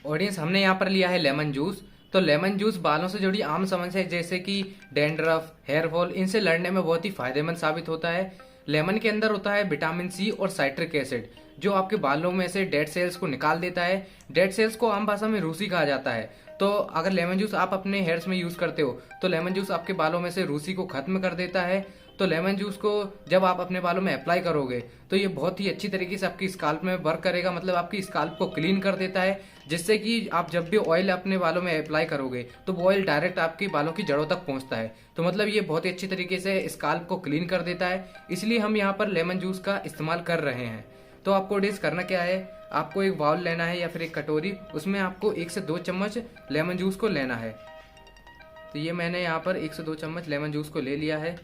Audience हमने यहाँ पर लिया है लेमन जूस। तो लेमन जूस बालों से जुड़ी आम समस्या जैसे कि डैंड्रफ, हेयर फॉल, इनसे लड़ने में बहुत ही फायदेमंद साबित होता है। लेमन के अंदर होता है विटामिन सी और साइट्रिक एसिड, जो आपके बालों में से डेड सेल्स को निकाल देता है। डेड सेल्स को आम भाषा में रूसी कहा जाता है। तो अगर लेमन जूस आप अपने हेयर्स में यूज करते हो तो लेमन जूस आपके बालों में से रूसी को खत्म कर देता है। तो लेमन जूस को जब आप अपने बालों में अप्लाई करोगे तो ये बहुत ही अच्छी तरीके से आपकी स्काल्प में वर्क करेगा, मतलब आपकी स्काल्प को क्लीन कर देता है, जिससे कि आप जब भी ऑयल अपने बालों में अप्लाई करोगे तो वो ऑयल डायरेक्ट आपके बालों की जड़ों तक पहुंचता है। तो मतलब ये बहुत ही अच्छी तरीके से स्काल्प को क्लीन कर देता है, इसलिए हम यहाँ पर लेमन जूस का इस्तेमाल कर रहे हैं। तो आपको डिश करना क्या है, आपको एक बाउल लेना है या फिर एक कटोरी, उसमें आपको 1 से 2 चम्मच लेमन जूस को लेना है। तो ये मैंने यहाँ पर 1 से 2 चम्मच लेमन जूस को ले लिया है।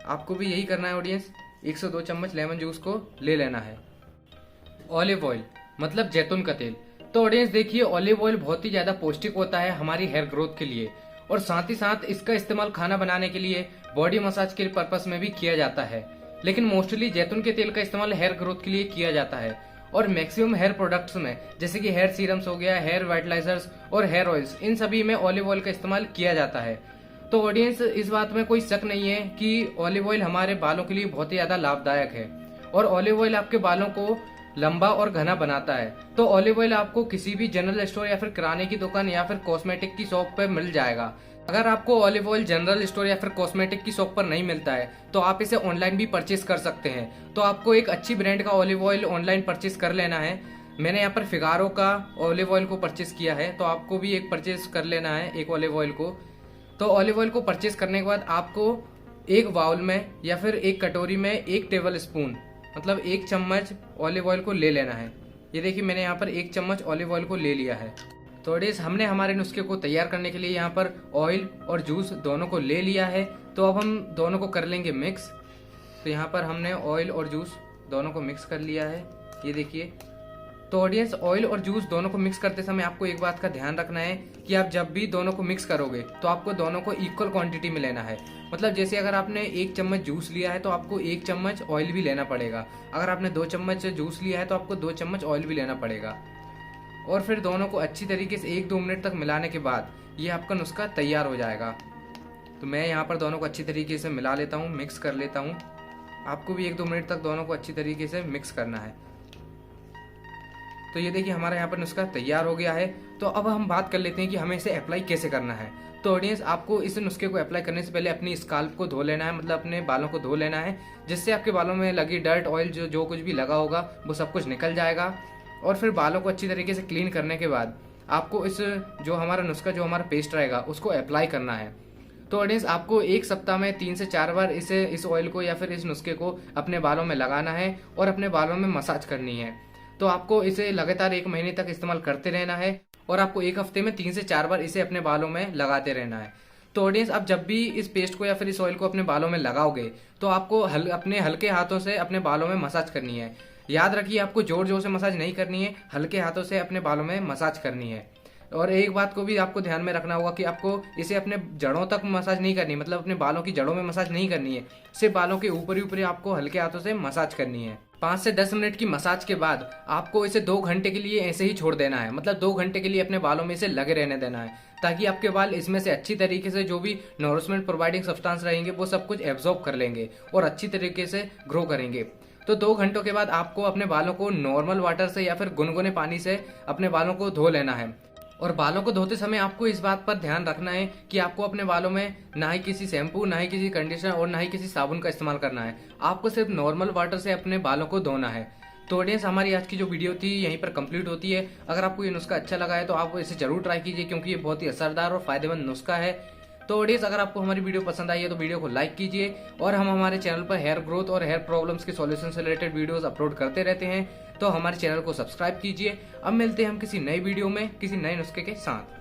आपको भी यही करना है ऑडियंस, 1 से 2 चम्मच लेमन जूस को ले लेना है। ऑलिव ऑयल मतलब जैतून का तेल। तो ऑडियंस देखिए, ऑलिव ऑयल बहुत ही ज्यादा पौष्टिक होता है हमारी हेयर ग्रोथ के लिए, और साथ ही साथ इसका इस्तेमाल खाना बनाने के लिए, बॉडी मसाज के पर्पस में भी किया जाता है। लेकिन मोस्टली जैतून के तेल का इस्तेमाल हेयर ग्रोथ के लिए किया जाता है। और मैक्सिमम हेयर प्रोडक्ट्स में जैसे कि हेयर सीरम्स हो गया, हेयर वाइटलाइजर्स और हेयर ऑयल्स, इन सभी में ऑलिव ऑयल का इस्तेमाल किया जाता है। तो ऑडियंस इस बात में कोई शक नहीं है कि ऑलिव ऑयल हमारे बालों के लिए बहुत ही ज्यादा लाभदायक है, और ऑलिव ऑयल आपके बालों को लंबा और घना बनाता है। तो ऑलिव ऑयल आपको किसी भी जनरल स्टोर या फिर किराने की दुकान या फिर कॉस्मेटिक की शॉप पर मिल जाएगा। अगर आपको ऑलिव ऑयल जनरल स्टोर या फिर कॉस्मेटिक की शॉप पर नहीं मिलता है तो आप इसे ऑनलाइन भी परचेज कर सकते हैं। तो आपको एक अच्छी ब्रांड का ऑलिव ऑयल ऑनलाइन परचेज कर लेना है। मैंने यहाँ पर फिगारो का ऑलिव ऑयल को परचेज किया है, तो आपको भी एक परचेज कर लेना है, एक ऑलिव ऑयल को। तो ऑलिव ऑयल को परचेज करने के बाद आपको एक बाउल में या फिर एक कटोरी में 1 टेबल स्पून मतलब 1 चम्मच ऑलिव ऑयल को ले लेना है। ये देखिए मैंने यहाँ पर 1 चम्मच ऑलिव ऑयल को ले लिया है। तो ऑडियंस हमने हमारे नुस्खे को तैयार करने के लिए यहाँ पर ऑयल और जूस दोनों को ले लिया है। तो अब हम दोनों को कर लेंगे मिक्स। तो यहाँ पर हमने ऑयल और जूस दोनों को मिक्स कर लिया है, ये देखिए। तो ऑडियंस ऑयल और जूस दोनों को मिक्स करते समय आपको एक बात का ध्यान रखना है कि आप जब भी दोनों को मिक्स करोगे तो आपको दोनों को इक्वल क्वांटिटी में लेना है। मतलब जैसे अगर आपने 1 चम्मच जूस लिया है तो आपको 1 चम्मच ऑयल भी लेना पड़ेगा। अगर आपने 2 चम्मच जूस लिया है तो आपको 2 चम्मच ऑयल भी लेना पड़ेगा। और फिर दोनों को अच्छी तरीके से 1-2 मिनट तक मिलाने के बाद ये आपका नुस्खा तैयार हो जाएगा। तो मैं यहाँ पर दोनों को अच्छी तरीके से मिला लेता हूँ, मिक्स कर लेता हूँ। आपको भी 1-2 मिनट तक दोनों को अच्छी तरीके से मिक्स करना है। तो ये देखिए हमारा यहाँ पर नुस्खा तैयार हो गया है। तो अब हम बात कर लेते हैं कि हमें इसे अप्लाई कैसे करना है। तो ऑडियंस आपको इस नुस्खे को अप्लाई करने से पहले अपनी स्काल्प को धो लेना है, मतलब अपने बालों को धो लेना है, जिससे आपके बालों में लगी डर्ट, ऑयल जो कुछ भी लगा होगा वो सब कुछ निकल जाएगा। और फिर बालों को अच्छी तरीके से क्लीन करने के बाद आपको इस जो हमारा नुस्खा, जो हमारा पेस्ट रहेगा, उसको अप्लाई करना है। तो ऑडियंस आपको 1 सप्ताह में 3 से 4 बार इस ऑयल को या फिर इस नुस्खे को अपने बालों में लगाना है और अपने बालों में मसाज करनी है। तो आपको इसे लगातार 1 महीने तक इस्तेमाल करते रहना है, और आपको 1 हफ्ते में 3 से 4 बार इसे अपने बालों में लगाते रहना है। तो ऑडियंस आप जब भी इस पेस्ट को या फिर इस ऑयल को अपने बालों में लगाओगे तो आपको अपने हल्के हाथों से अपने बालों में मसाज करनी है। याद रखिए आपको जोर जोर से मसाज नहीं करनी है, हल्के हाथों से अपने बालों में मसाज करनी है। और एक बात को भी आपको ध्यान में रखना होगा कि आपको इसे अपने जड़ों तक मसाज नहीं करनी, मतलब अपने बालों की जड़ों में मसाज नहीं करनी है, सिर्फ बालों के ऊपर ही ऊपर आपको हल्के हाथों से मसाज करनी है। 5 से 10 मिनट की मसाज के बाद आपको इसे 2 घंटे के लिए ऐसे ही छोड़ देना है, मतलब 2 घंटे के लिए अपने बालों में इसे लगे रहने देना है, ताकि आपके बाल इसमें से अच्छी तरीके से जो भी नॉरिशमेंट प्रोवाइडिंग सब्सटेंस रहेंगे वो सब कुछ एब्जॉर्ब कर लेंगे और अच्छी तरीके से ग्रो करेंगे। तो 2 घंटों के बाद आपको अपने बालों को नॉर्मल वाटर से या फिर गुनगुने पानी से अपने बालों को धो लेना है। और बालों को धोते समय आपको इस बात पर ध्यान रखना है कि आपको अपने बालों में ना ही किसी शैम्पू, ना ही किसी कंडीशनर और ना ही किसी साबुन का इस्तेमाल करना है। आपको सिर्फ नॉर्मल वाटर से अपने बालों को धोना है। तो ऑडियंस हमारी आज की जो वीडियो थी यहीं पर कंप्लीट होती है। अगर आपको ये नुस्खा अच्छा लगा है तो आप इसे जरूर ट्राई कीजिए, क्योंकि ये बहुत ही असरदार और फायदेमंद नुस्खा है। तो ऑडियंस अगर आपको हमारी वीडियो पसंद आई है तो वीडियो को लाइक कीजिए, और हम हमारे चैनल पर हेयर ग्रोथ और हेयर प्रॉब्लम्स के सॉल्यूशन से रिलेटेड वीडियोस अपलोड करते रहते हैं। तो हमारे चैनल को सब्सक्राइब कीजिए। अब मिलते हैं हम किसी नई वीडियो में किसी नए नुस्खे के साथ।